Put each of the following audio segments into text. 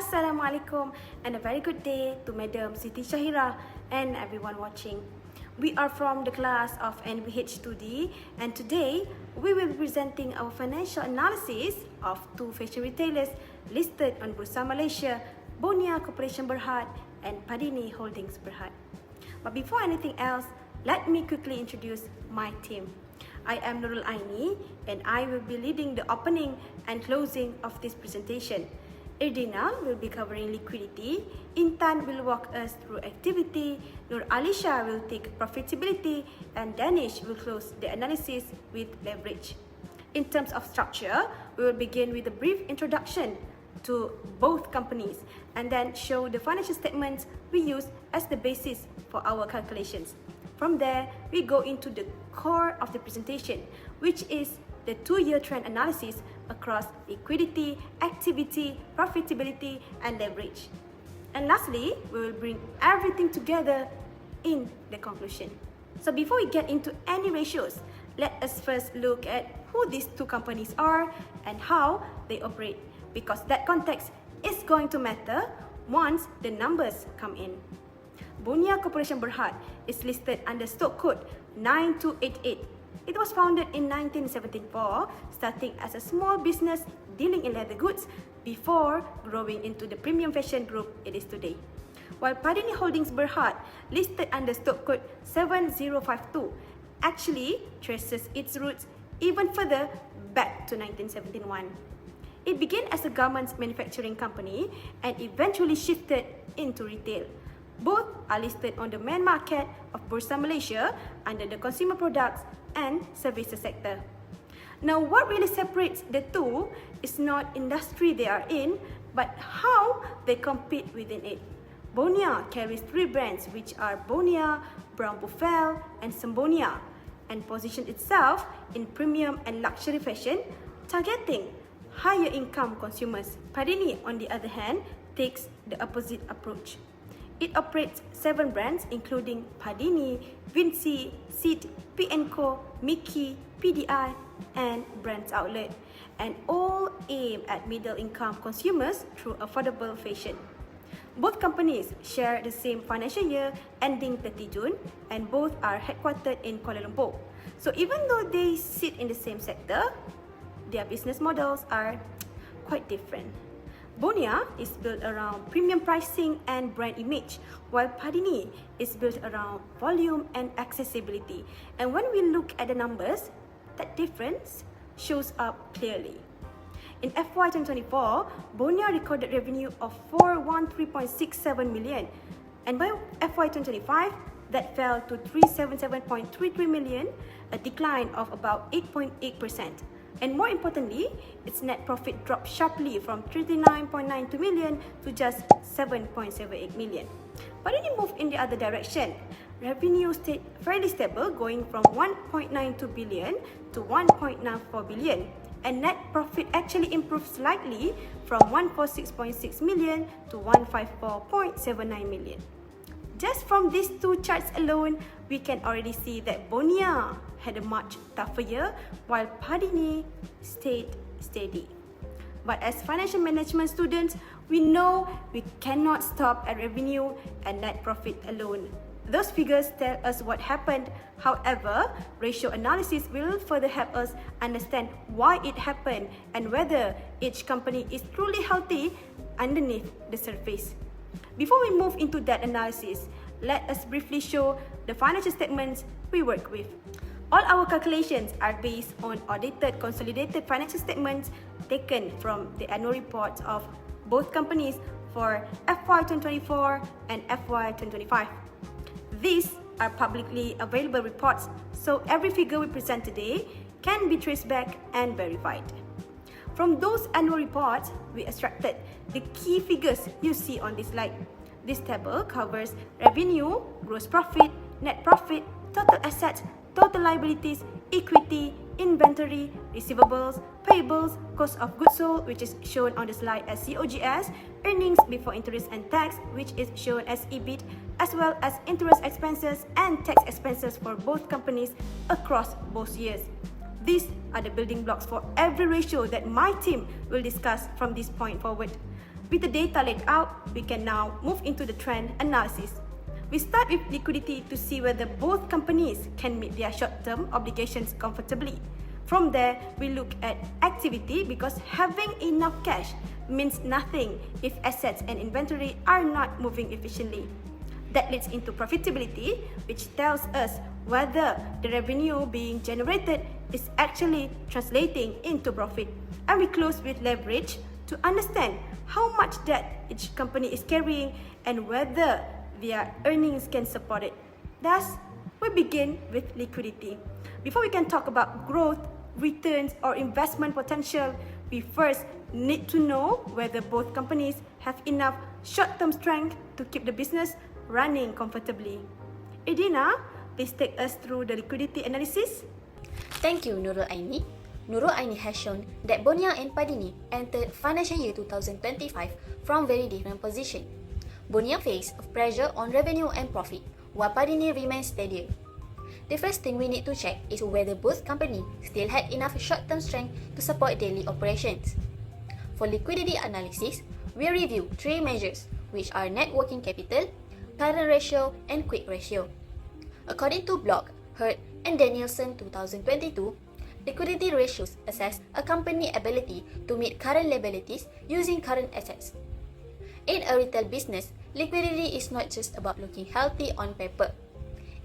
Assalamualaikum and a very good day to Madam Siti Shahira and everyone watching. We are from the class of NBH2D and today we will be presenting our financial analysis of two fashion retailers listed on Bursa Malaysia, Bonia Corporation Berhad and Padini Holdings Berhad. But before anything else, let me quickly introduce my team. I am Nurul Aini and I will be leading the opening and closing of this presentation. Irdina will be covering liquidity, Intan will walk us through activity, Nur Alisha will take profitability, and Danish will close the analysis with leverage. In terms of structure, we will begin with a brief introduction to both companies and then show the financial statements we use as the basis for our calculations. From there, we go into the core of the presentation, which is the 2-year trend analysis across liquidity, activity, profitability, and leverage. And lastly, we will bring everything together in the conclusion. So before we get into any ratios, let us first look at who these two companies are and how they operate, because that context is going to matter once the numbers come in. Bonia Corporation Berhad is listed under stock code 9288. It was founded in 1974, starting as a small business dealing in leather goods before growing into the premium fashion group it is today. While Padini Holdings Berhad, listed under stock code 7052, actually traces its roots even further back to 1971. It began as a garments manufacturing company and eventually shifted into retail. Both are listed on the main market of Bursa Malaysia under the consumer products and services sector. Now, what really separates the two is not industry they are in, but how they compete within it. Bonia carries 3 brands which are Bonia, Brown Buffel, and Sembonia, and positions itself in premium and luxury fashion, targeting higher income consumers. Padini, on the other hand, takes the opposite approach. It operates 7 brands including Padini, Vinci, Seed, P&Co, Mickey, PDI, and Brands Outlet, and all aim at middle-income consumers through affordable fashion. Both companies share the same financial year ending 30 June, and both are headquartered in Kuala Lumpur. So even though they sit in the same sector, their business models are quite different. Bonia is built around premium pricing and brand image, while Padini is built around volume and accessibility. And when we look at the numbers, that difference shows up clearly. In FY 2024, Bonia recorded revenue of 413.67 million, and by FY 2025, that fell to 377.33 million, a decline of about 8.8%. And more importantly, its net profit dropped sharply from 39.92 million to just 7.78 million. But then it moved in the other direction. Revenue stayed fairly stable, going from 1.92 billion to 1.94 billion. And net profit actually improved slightly from 146.6 million to 154.79 million. Just from these two charts alone, we can already see that Bonia had a much tougher year, while Padini stayed steady. But as financial management students, we know we cannot stop at revenue and net profit alone. Those figures tell us what happened. However, ratio analysis will further help us understand why it happened and whether each company is truly healthy underneath the surface. Before we move into that analysis, let us briefly show the financial statements we work with. All our calculations are based on audited consolidated financial statements taken from the annual reports of both companies for FY 2024 and FY 2025. These are publicly available reports, so every figure we present today can be traced back and verified. From those annual reports, we extracted the key figures you see on this slide. This table covers revenue, gross profit, net profit, total assets, total liabilities, equity, inventory, receivables, payables, cost of goods sold, which is shown on the slide as COGS, earnings before interest and tax, which is shown as EBIT, as well as interest expenses and tax expenses for both companies across both years. These are the building blocks for every ratio that my team will discuss from this point forward. With the data laid out, we can now move into the trend analysis. We start with liquidity to see whether both companies can meet their short-term obligations comfortably. From there, we look at activity because having enough cash means nothing if assets and inventory are not moving efficiently. That leads into profitability, which tells us whether the revenue being generated is actually translating into profit. And we close with leverage to understand how much debt each company is carrying and whether their earnings can support it. Thus, we begin with liquidity. Before we can talk about growth, returns, or investment potential, we first need to know whether both companies have enough short-term strength to keep the business running comfortably. Edina, please take us through the liquidity analysis. Thank you, Nurul Aini. Nurul Aini has shown that Bonia and Padini entered financial year 2025 from very different positions. Bonia faced pressure on revenue and profit, while Padini remains steadier. The first thing we need to check is whether both companies still had enough short-term strength to support daily operations. For liquidity analysis, we review three measures, which are net working capital, current ratio, and quick ratio. According to Block, Berhad, and Danielson 2022, liquidity ratios assess a company's ability to meet current liabilities using current assets. In a retail business, liquidity is not just about looking healthy on paper.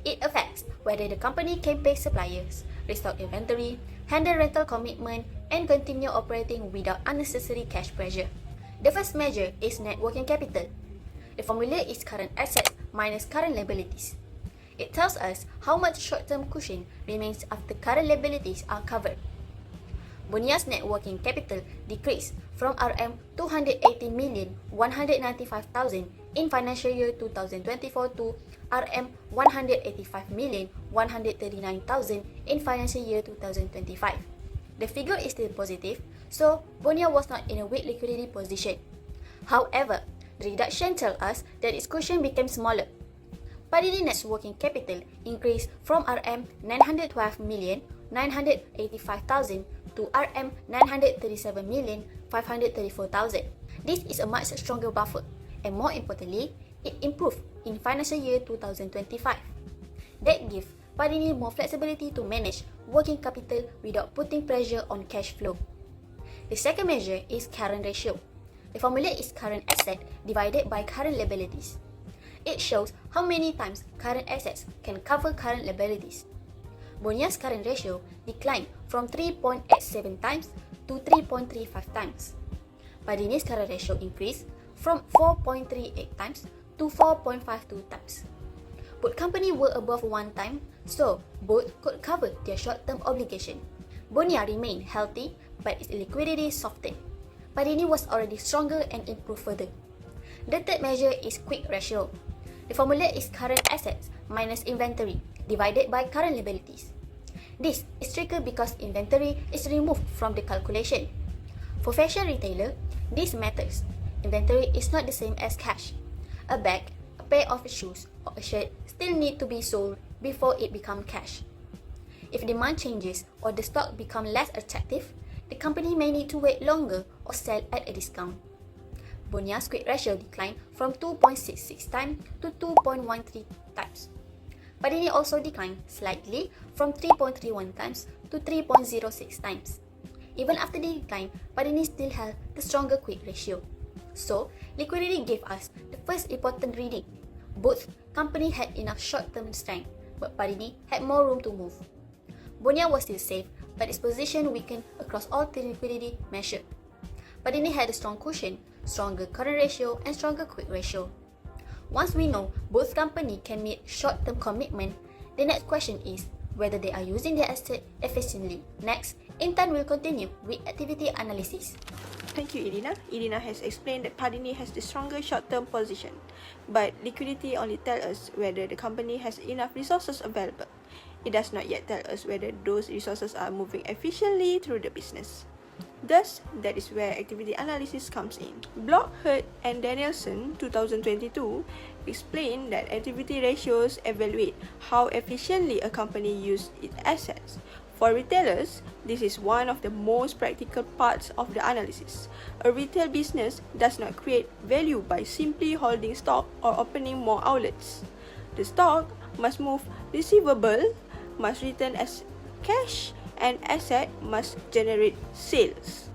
It affects whether the company can pay suppliers, restock inventory, handle rental commitment, and continue operating without unnecessary cash pressure. The first measure is net working capital. The formula is current assets minus current liabilities. It tells us how much short-term cushion remains after current liabilities are covered. Bonia's net working capital decreased from RM 280,195,000 in financial year 2024 to RM 185,139,000 in financial year 2025. The figure is still positive, so Bonia was not in a weak liquidity position. However, the reduction tells us that its cushion became smaller. Padini net working capital increased from RM 912,985,000 to RM 937,534,000. This is a much stronger buffer, and more importantly, it improved in financial year 2025. That gives Padini more flexibility to manage working capital without putting pressure on cash flow. The second measure is current ratio. The formula is current asset divided by current liabilities. It shows how many times current assets can cover current liabilities. Bonia's current ratio declined from 3.87 times to 3.35 times. Padini's current ratio increased from 4.38 times to 4.52 times. Both companies were above 1 time, so both could cover their short-term obligation. Bonia remained healthy, but its liquidity softened. Padini was already stronger and improved further. The third measure is quick ratio. The formula is current assets minus inventory divided by current liabilities. This is tricky because inventory is removed from the calculation. For fashion retailer, this matters. Inventory is not the same as cash. A bag, a pair of shoes, or a shirt still need to be sold before it becomes cash. If demand changes or the stock becomes less attractive, the company may need to wait longer or sell at a discount. Bonia's quick ratio declined from 2.66 times to 2.13 times. Padini also declined slightly from 3.31 times to 3.06 times. Even after the decline, Padini still held the stronger quick ratio. So, liquidity gave us the first important reading. Both companies had enough short-term strength, but Padini had more room to move. Bonia was still safe, but its position weakened across all three liquidity measures. Padini had a strong cushion, stronger current ratio, and stronger quick ratio. Once we know both companies can meet short-term commitment, the next question is whether they are using their asset efficiently. Next, Intan will continue with activity analysis. Thank you, Edina. Edina has explained that Padini has the stronger short-term position, but liquidity only tells us whether the company has enough resources available. It does not yet tell us whether those resources are moving efficiently through the business. Thus, that is where activity analysis comes in. Block, Berhad, and Danielson 2022 explain that activity ratios evaluate how efficiently a company uses its assets. For retailers, this is one of the most practical parts of the analysis. A retail business does not create value by simply holding stock or opening more outlets. The stock must move receivable, must return as cash, and asset must generate sales.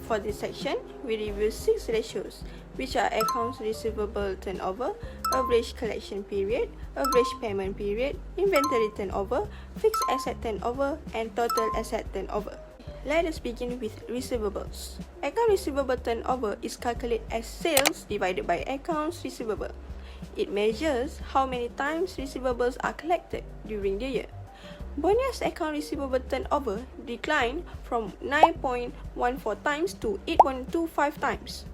For this section, we review 6 ratios, which are accounts receivable turnover, average collection period, average payment period, inventory turnover, fixed asset turnover, and total asset turnover. Let us begin with receivables. Account receivable turnover is calculated as sales divided by accounts receivable. It measures how many times receivables are collected during the year. Bonia's account receivable turnover declined from 9.14 times to 8.25 times.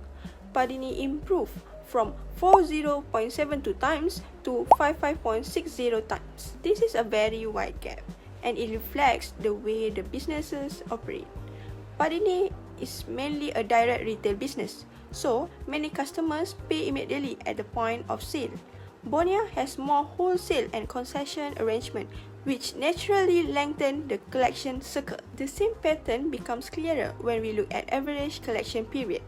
Padini improved from 40.72 times to 55.60 times. This is a very wide gap, and it reflects the way the businesses operate. Padini is mainly a direct retail business, so many customers pay immediately at the point of sale. Bonia has more wholesale and concession arrangement, which naturally lengthen the collection cycle. The same pattern becomes clearer when we look at average collection period.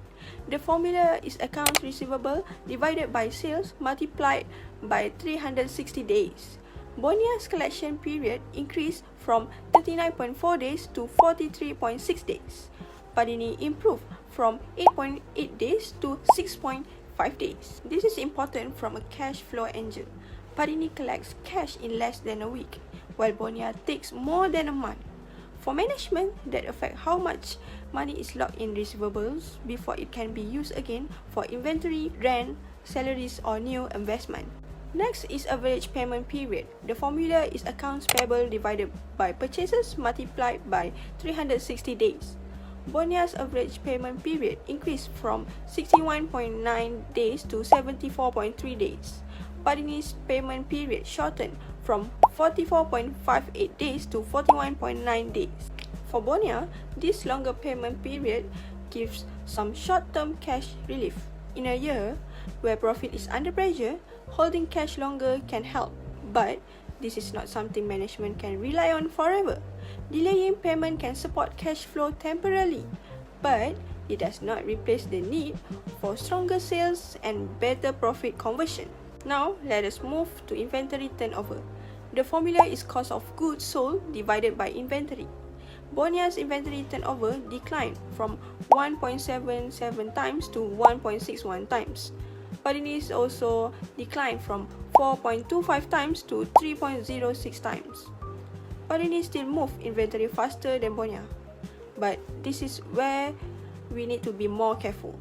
The formula is accounts receivable divided by sales multiplied by 360 days. Bonia's collection period increased from 39.4 days to 43.6 days. Padini improved from 8.8 days to 6.5 days. This is important from a cash flow angle. Padini collects cash in less than a week, while Bonia takes more than a month. For management that affect how much money is locked in receivables before it can be used again for inventory, rent, salaries, or new investment. Next is average payment period. The formula is accounts payable divided by purchases multiplied by 360 days. Bonia's average payment period increased from 61.9 days to 74.3 days. Padini's payment period shortened from 44.58 days to 41.9 days. For Bonia, this longer payment period gives some short-term cash relief. In a year where profit is under pressure, holding cash longer can help, but this is not something management can rely on forever. Delaying payment can support cash flow temporarily, but it does not replace the need for stronger sales and better profit conversion. Now, let us move to inventory turnover. The formula is cost of goods sold divided by inventory. Bonia's inventory turnover declined from 1.77 times to 1.61 times. Padini's also declined from 4.25 times to 3.06 times. Padini still moved inventory faster than Bonia, but this is where we need to be more careful.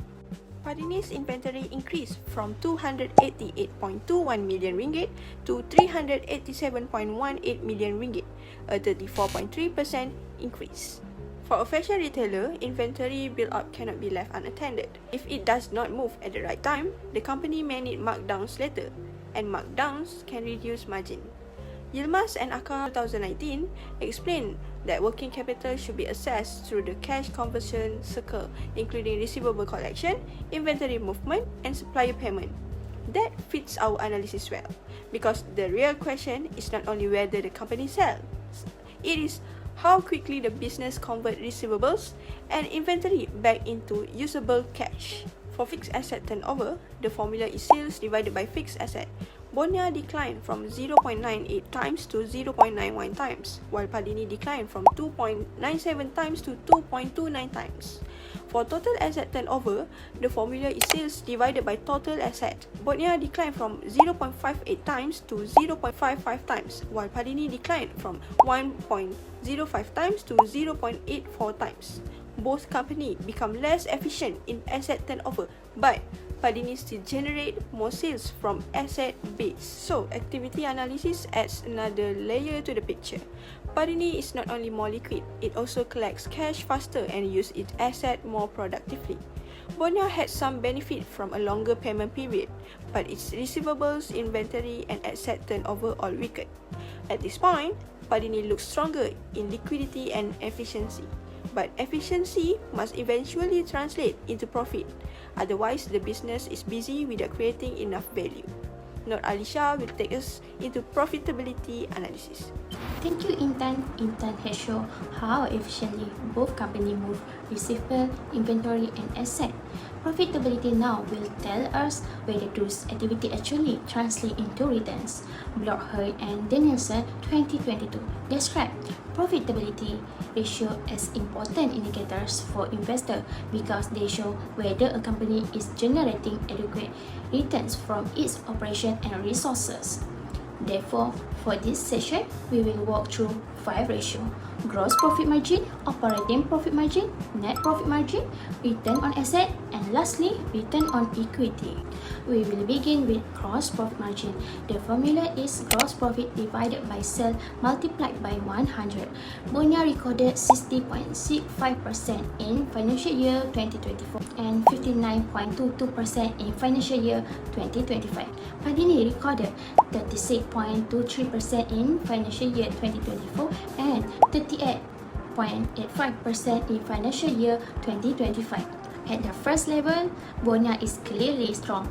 Padini's inventory increased from 288.21 million ringgit to 387.18 million ringgit, a 34.3% increase. For a fashion retailer, inventory build-up cannot be left unattended. If it does not move at the right time, the company may need markdowns later, and markdowns can reduce margin. Yilmaz and Akar 2019 explained that working capital should be assessed through the cash conversion cycle, including receivable collection, inventory movement, and supplier payment. That fits our analysis well, because the real question is not only whether the company sells, it is how quickly the business converts receivables and inventory back into usable cash. For fixed asset turnover, the formula is sales divided by fixed asset. Bonia declined from 0.98 times to 0.91 times, while Padini declined from 2.97 times to 2.29 times. For total asset turnover, the formula is sales divided by total asset. Bonia declined from 0.58 times to 0.55 times, while Padini declined from 1.05 times to 0.84 times. Both companies become less efficient in asset turnover, but Padini still generate more sales from asset base. So, activity analysis adds another layer to the picture. Padini is not only more liquid, it also collects cash faster and use its asset more productively. Bonia had some benefit from a longer payment period, but its receivables, inventory, and asset turnover all weakened. At this point, Padini looks stronger in liquidity and efficiency. But efficiency must eventually translate into profit. Otherwise, the business is busy without creating enough value. Nur Alisha will take us into profitability analysis. Thank you, Intan. Intan has shown how efficiently both companies move receivable, inventory, and asset. Profitability now will tell us whether those activity actually translate into returns. Berhad and Danielson 2022 describe profitability ratio as important indicators for investors because they show whether a company is generating adequate returns from its operation and resources. Therefore, for this session, we will walk through 5 ratios: gross profit margin, operating profit margin, net profit margin, return on asset, and lastly, return on equity. We will begin with gross profit margin. The formula is gross profit divided by sales multiplied by 100. Bonia recorded 60.65% in financial year 2024 and 59.22% in financial year 2025. Padini recorded 36.23% in financial year 2024 and 38.85% in financial year 2025. At the first level, Bonia is clearly strong.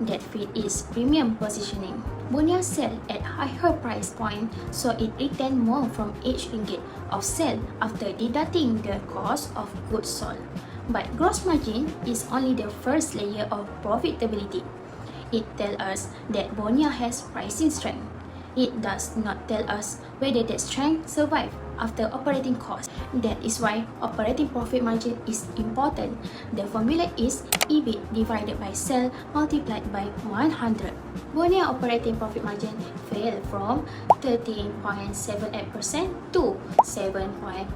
That fit is premium positioning. Bonia sell at higher price point, so it retained more from each ringgit of sale after deducting the cost of goods sold. But gross margin is only the first layer of profitability. It tells us that Bonia has pricing strength. It does not tell us whether that strength survives after operating costs. That is why operating profit margin is important. The formula is EBIT divided by sales multiplied by 100. Bonia operating profit margin fell from 13.78% to 7.53%.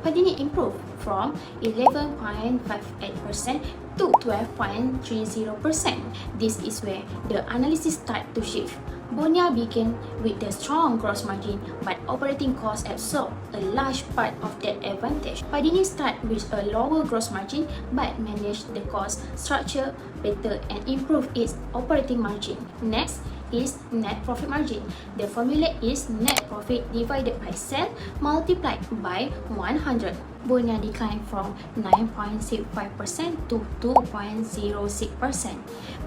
Padini improved from 11.58% to 12.30%. This is where the analysis starts to shift. Bonia began with the strong gross margin, but operating costs absorbed a large part of that advantage. Padini started with a lower gross margin, but managed the cost structure better and improved its operating margin. Next is net profit margin. The formula is net profit divided by sales multiplied by 100. Bonia declined from 9.65% to 2.06%.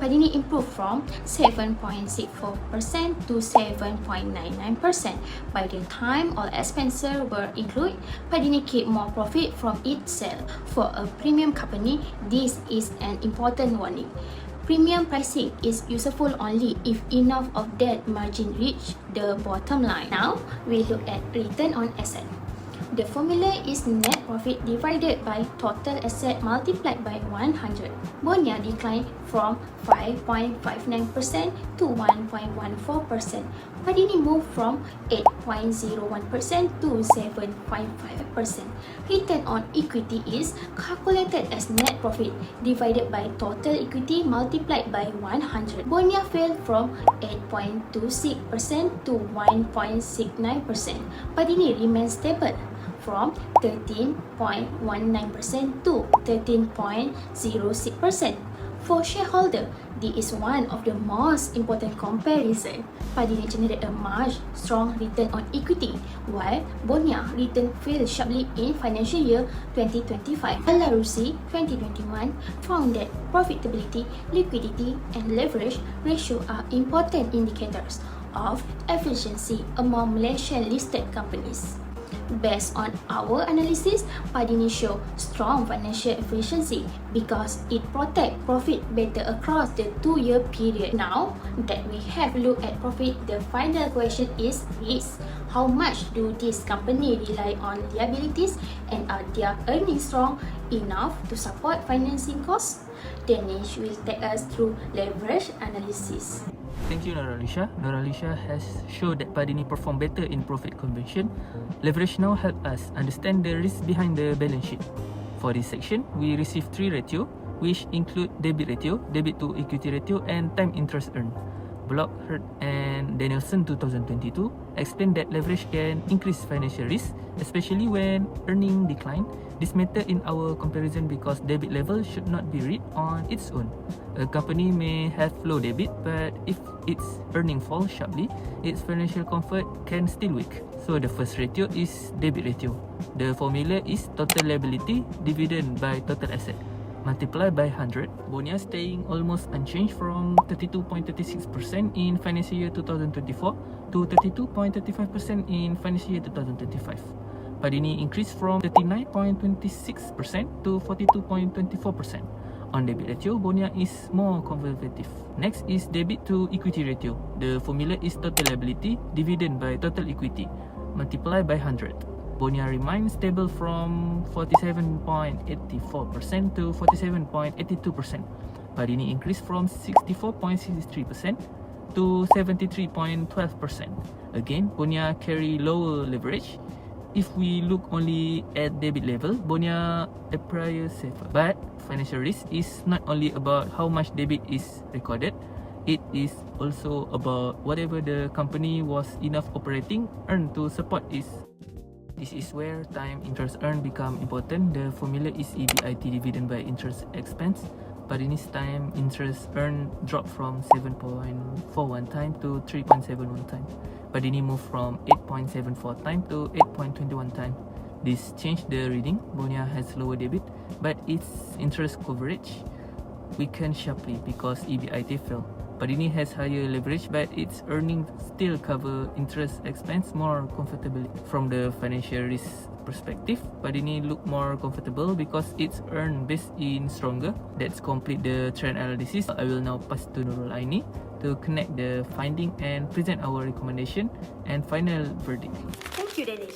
Padini improved from 7.64% to 7.99%. By the time all expenses were included, Padini kept more profit from its sale. For a premium company, this is an important warning. Premium pricing is useful only if enough of that margin reach the bottom line. Now, we look at return on asset. The formula is net profit divided by total asset multiplied by 100. Bonia declined from 5.59% to 1.14%. Padini moved from 8.01% to 7.55%. Return on equity is calculated as net profit divided by total equity multiplied by 100. Bonia fell from 8.26% to 1.69%. Padini remains stable from 13.19% to 13.06%. For shareholder, this is one of the most important comparison. Padini generated a much strong return on equity, while Bonia return fell sharply in financial year 2025. Alarusi 2021 found that profitability, liquidity, and leverage ratio are important indicators of efficiency among Malaysian listed companies. Based on our analysis, Padini show strong financial efficiency because it protects profit better across the 2-year period. Now that we have looked at profit, the final question is risk. How much do these companies rely on liabilities, and are their earnings strong enough to support financing costs? Danish will take us through leverage analysis. Thank you, Nur Alisha. Nur Alisha has shown that Padini performed better in profit conversion. Leverage now help us understand the risk behind the balance sheet. For this section, we receive 3 ratios, which include debit ratio, debit to equity ratio, and time interest earned. Berhad and Danielson 2022 explained that leverage can increase financial risk, especially when earning decline. This matter in our comparison because debit level should not be read on its own. A company may have low debit, but if its earning falls sharply, its financial comfort can still weak. So the first ratio is debit ratio. The formula is total liability divided by total asset. multiply by 100, Bonia staying almost unchanged from 32.36% in financial year 2024 to 32.35% in financial year 2025. Padini increased from 39.26% to 42.24%. On debit ratio, Bonia is more conservative. Next is debit to equity ratio. The formula is total liability divided by total equity, multiplied by 100. Bonia remains stable from 47.84% to 47.82%. Padini increased from 64.63% to 73.12%. Again, Bonia carry lower leverage. If we look only at debit level, Bonia appears safer. But financial risk is not only about how much debit is recorded, it is also about whatever the company was enough operating earned to support its. This is where time interest earned become important. The formula is EBIT divided by interest expense. Padini's time interest earned dropped from 7.41 times to 3.71 times. Padini moved from 8.74 times to 8.21 times. This changed the reading. Bonia has lower debit, but its interest coverage weakened sharply because EBIT fell. Padini has higher leverage, but its earnings still cover interest expense more comfortably. From the financial risk perspective, Padini look more comfortable because it's earned based in stronger. That's complete the trend analysis. I will now pass to Nurul Aini to connect the finding and present our recommendation and final verdict. Thank you, Danish.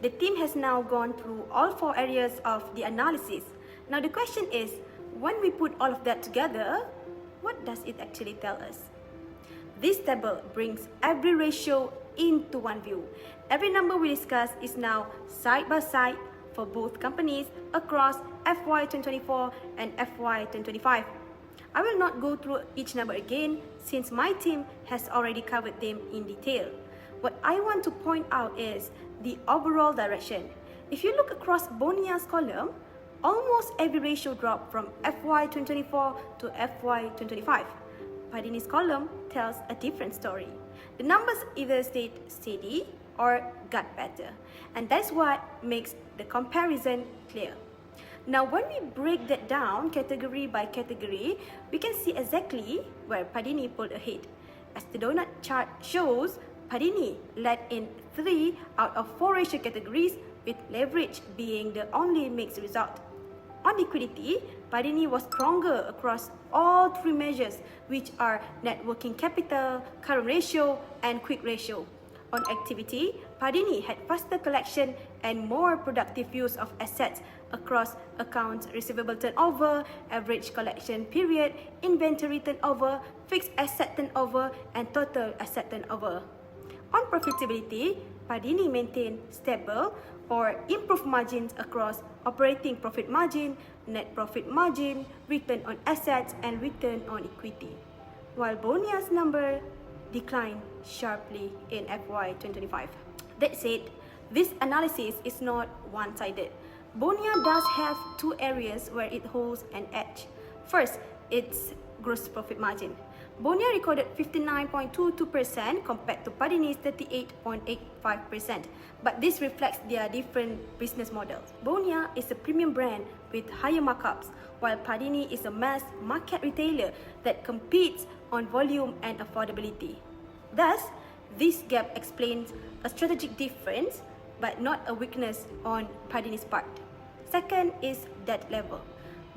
The team has now gone through all 4 areas of the analysis. Now the question is, when we put all of that together, what does it actually tell us? This table brings every ratio into one view. Every number we discuss is now side by side for both companies across FY 2024 and FY 2025. I will not go through each number again since my team has already covered them in detail. What I want to point out is the overall direction. If you look across Bonia's column, almost every ratio dropped from FY 2024 to FY 2025. Padini's column tells a different story. The numbers either stayed steady or got better, and that's what makes the comparison clear. Now, when we break that down category by category, we can see exactly where Padini pulled ahead. As the donut chart shows, Padini led in 3 out of 4 ratio categories, with leverage being the only mixed result. On liquidity, Padini was stronger across all 3 measures, which are net working capital, current ratio, and quick ratio. On activity, Padini had faster collection and more productive use of assets across accounts receivable turnover, average collection period, inventory turnover, fixed asset turnover, and total asset turnover. On profitability, Padini maintained stable or improved margins across operating profit margin, net profit margin, return on assets, and return on equity, while Bonia's number declined sharply in FY 2025. That said, this analysis is not one-sided. Bonia does have 2 areas where it holds an edge. First, its gross profit margin. Bonia recorded 59.22% compared to Padini's 38.85%, but this reflects their different business models. Bonia is a premium brand with higher markups, while Padini is a mass market retailer that competes on volume and affordability. Thus, this gap explains a strategic difference, but not a weakness on Padini's part. Second is debt level.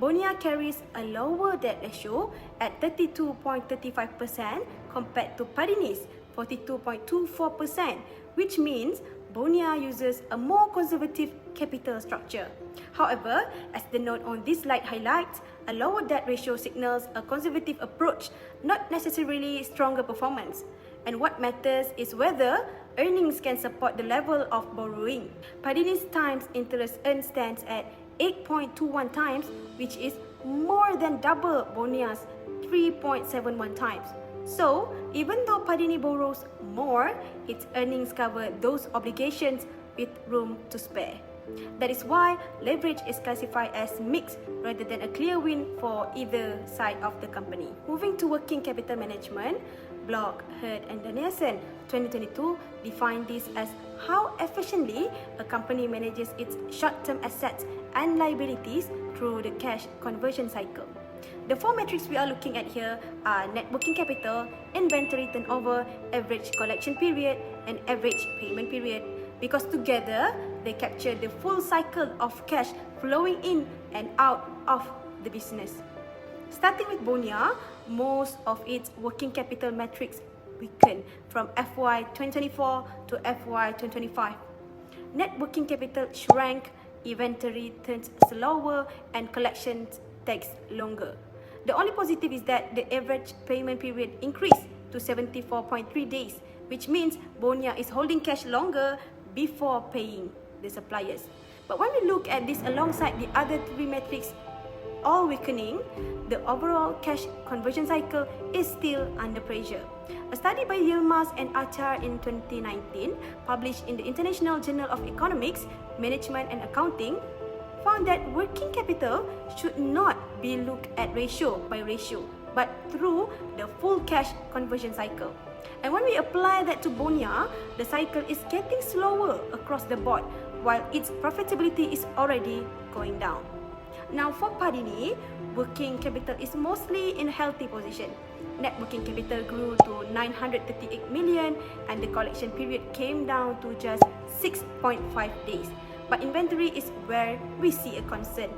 Bonia carries a lower debt ratio at 32.35% compared to Padini's 42.24%, which means Bonia uses a more conservative capital structure. However, as the note on this slide highlights, a lower debt ratio signals a conservative approach, not necessarily stronger performance. And what matters is whether earnings can support the level of borrowing. Padini's times interest earned stands at 8.21 times, which is more than double Bonia's 3.71 times. So, even though Padini borrows more, its earnings cover those obligations with room to spare. That is why leverage is classified as mixed rather than a clear win for either side of the company. Moving to working capital management, Block, Berhad, and Danielson 2022 define this as how efficiently a company manages its short-term assets and liabilities through the cash conversion cycle. The four metrics we are looking at here are net working capital, inventory turnover, average collection period, and average payment period, because together they capture the full cycle of cash flowing in and out of the business. Starting with Bonia, most of its working capital metrics weakened from FY 2024 to FY 2025. Net working capital shrank, inventory turns slower, and collections takes longer. The only positive is that the average payment period increased to 74.3 days, which means Bonia is holding cash longer before paying the suppliers. But when we look at this alongside the other three metrics all weakening, the overall cash conversion cycle is still under pressure. A study by Yilmaz and Achar in 2019, published in the International Journal of Economics, Management and Accounting, found that working capital should not be looked at ratio by ratio, but through the full cash conversion cycle. And when we apply that to Bonia, the cycle is getting slower across the board, while its profitability is already going down. Now for Padini, working capital is mostly in a healthy position. Net working capital grew to 938 million and the collection period came down to just 6.5 days. But inventory is where we see a concern.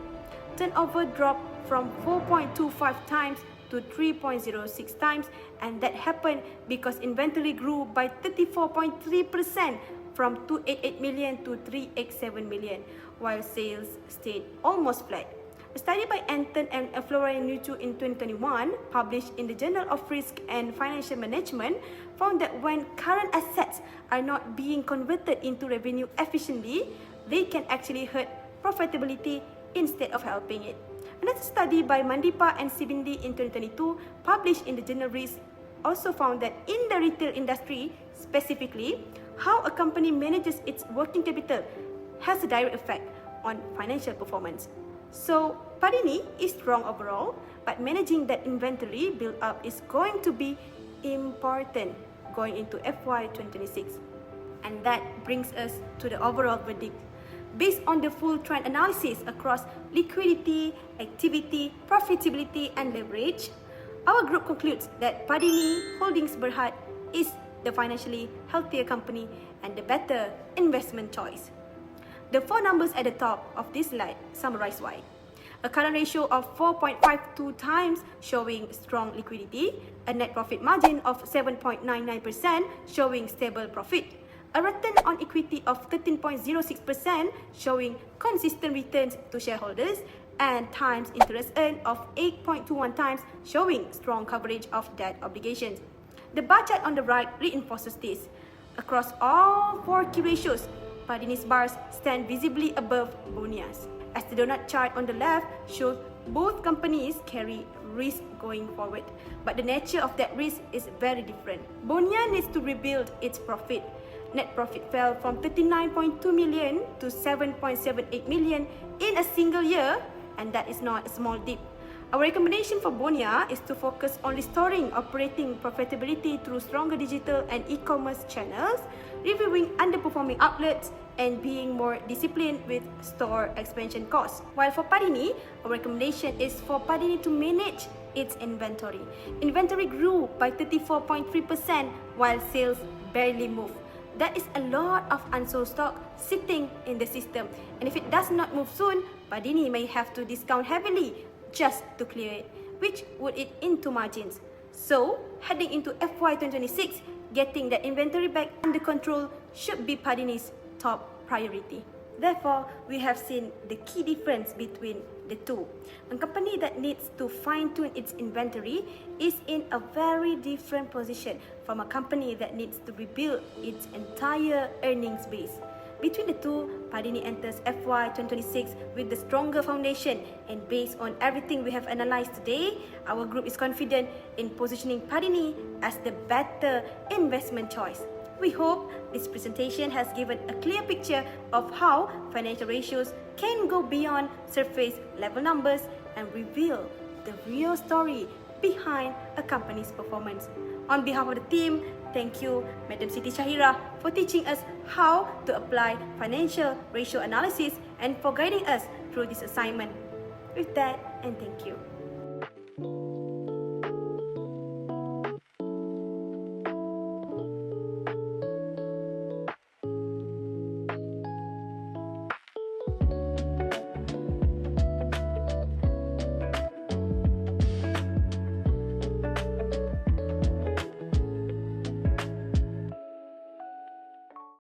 Turnover dropped from 4.25 times to 3.06 times, and that happened because inventory grew by 34.3% from 288 million to 387 million, while sales stayed almost flat. A study by Anton and Florian Nuchu in 2021, published in the Journal of Risk and Financial Management, found that when current assets are not being converted into revenue efficiently, they can actually hurt profitability instead of helping it. Another study by Mandipa and Sibindi in 2022, published in the Journal Risk, also found that in the retail industry, specifically, how a company manages its working capital has a direct effect on financial performance. So, Padini is strong overall, but managing that inventory build-up is going to be important going into FY 2026. And that brings us to the overall verdict. Based on the full trend analysis across liquidity, activity, profitability, and leverage, our group concludes that Padini Holdings Berhad is the financially healthier company and the better investment choice. The four numbers at the top of this slide summarize why. A current ratio of 4.52 times showing strong liquidity, a net profit margin of 7.99% showing stable profit, a return on equity of 13.06% showing consistent returns to shareholders, and times interest earned of 8.21 times showing strong coverage of debt obligations. The bar chart on the right reinforces this. Across all four key ratios, Padini's bars stand visibly above Bonia's, as the donut chart on the left shows both companies carry risk going forward, but the nature of that risk is very different. Bonia needs to rebuild its profit. Net profit fell from 39.2 million to 7.78 million in a single year, and that is not a small dip. Our recommendation for Bonia is to focus on restoring operating profitability through stronger digital and e-commerce channels, reviewing underperforming outlets, and being more disciplined with store expansion costs. While for Padini, our recommendation is for Padini to manage its inventory. Inventory grew by 34.3% while sales barely moved. That is a lot of unsold stock sitting in the system, and if it does not move soon, Padini may have to discount heavily just to clear it, which would eat into margins. So, heading into FY 2026, getting that inventory back under control should be Padini's top priority. Therefore, we have seen the key difference between the two. A company that needs to fine-tune its inventory is in a very different position from a company that needs to rebuild its entire earnings base. Between the two, Padini enters FY 2026 with the stronger foundation, and based on everything we have analysed today, our group is confident in positioning Padini as the better investment choice. We hope this presentation has given a clear picture of how financial ratios can go beyond surface level numbers and reveal the real story behind a company's performance. On behalf of the team, Thank you, Madam Siti Shahira, for teaching us how to apply financial ratio analysis and for guiding us through this assignment. With that, and thank you.